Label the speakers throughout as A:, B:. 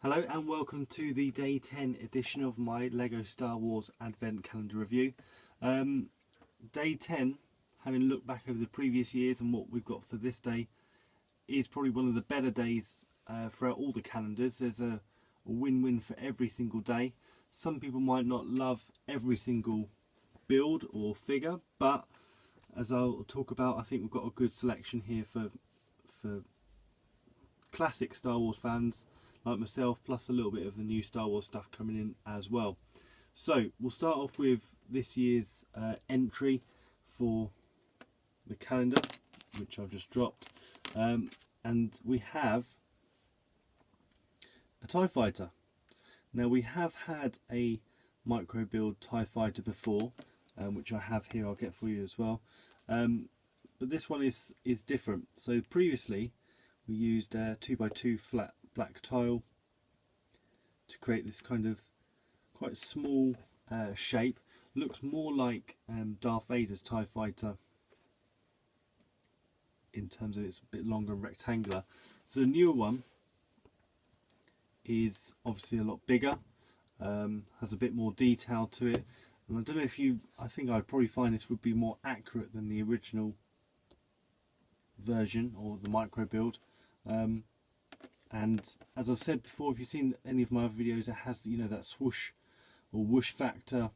A: Hello and welcome to the day 10 edition of my LEGO Star Wars Advent Calendar review. Day 10, having looked back over the previous years and what we've got for this day, is probably one of the better days throughout all the calendars. There's a win-win for every single day. Some people might not love every single build or figure, but as I'll talk about, I think we've got a good selection here for classic Star Wars fans like myself, plus a little bit of the new Star Wars stuff coming in as well. So we'll start off with this year's entry for the calendar, which I've just dropped, and we have a TIE Fighter. Now we have had a micro build TIE Fighter before, which I have here, I'll get for you as well, but this one is different. So previously we used a 2x2 flat black tile to create this kind of quite small shape. Looks more like Darth Vader's TIE Fighter in terms of it's a bit longer and rectangular. So the newer one is obviously a lot bigger, has a bit more detail to it, and I don't know if I think I'd probably find this would be more accurate than the original version or the micro build. And as I've said before, if you've seen any of my other videos, it has, you know, that swoosh or whoosh factor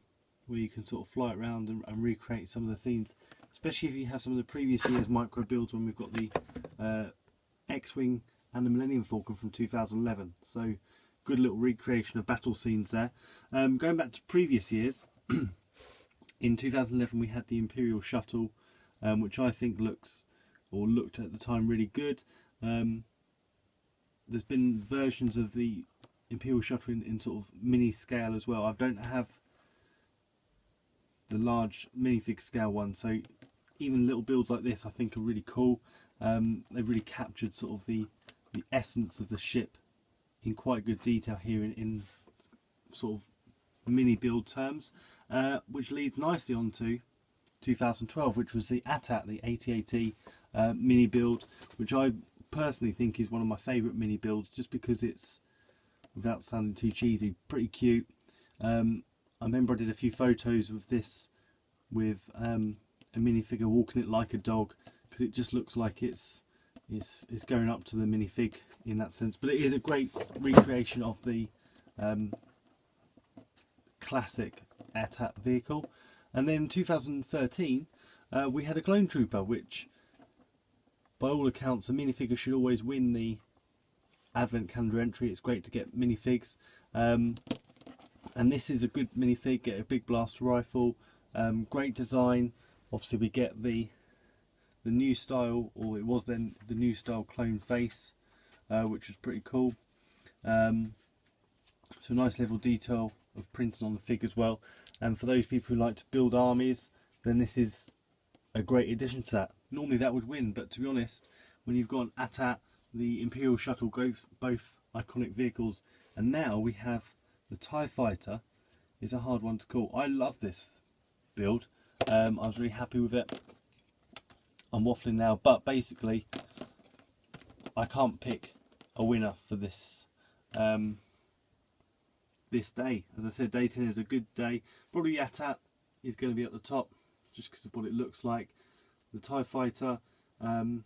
A: where you can sort of fly it around and recreate some of the scenes, especially if you have some of the previous year's micro builds when we've got the X-Wing and the Millennium Falcon from 2011. So good little recreation of battle scenes there. Going back to previous years, in 2011 we had the Imperial Shuttle, which I think looks, or looked at the time, really good. There's been versions of the Imperial Shuttle in sort of mini scale as well. I don't have the large minifig scale one, so even little builds like this I think are really cool. They've really captured sort of the essence of the ship in quite good detail here in sort of mini build terms, which leads nicely on to 2012, which was the AT-AT, the AT-AT mini build, which I personally think is one of my favourite mini builds, just because it's, without sounding too cheesy, pretty cute. I remember I did a few photos of this with a minifigure walking it like a dog, because it just looks like it's going up to the minifig in that sense. But it is a great recreation of the classic AT-AT vehicle. And then in 2013 we had a Clone Trooper, which by all accounts a minifigure should always win the Advent Calendar entry. It's great to get minifigs, and this is a good minifig. Get a big blaster rifle, great design. Obviously we get the new style, or it was then the new style clone face, which was pretty cool. So a nice level detail of printing on the fig as well, and for those people who like to build armies, then this is a great addition to that. Normally that would win, but to be honest, when you've got an AT-AT, the Imperial Shuttle, both iconic vehicles, and now we have the TIE Fighter, is a hard one to call. I love this build. I was really happy with it. I'm waffling now, but basically I can't pick a winner for this this day. As I said, day 10 is a good day. Probably the AT-AT is going to be at the top, just because of what it looks like. The TIE Fighter, Clone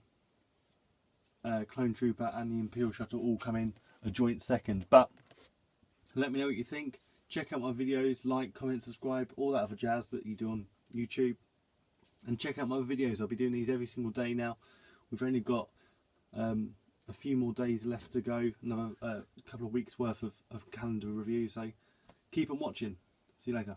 A: Trooper and the Imperial Shuttle all come in a joint second. But let me know what you think. Check out my videos, like, comment, subscribe, all that other jazz that you do on YouTube. And check out my other videos. I'll be doing these every single day now. We've only got a few more days left to go, another couple of weeks worth of calendar review. So keep on watching. See you later.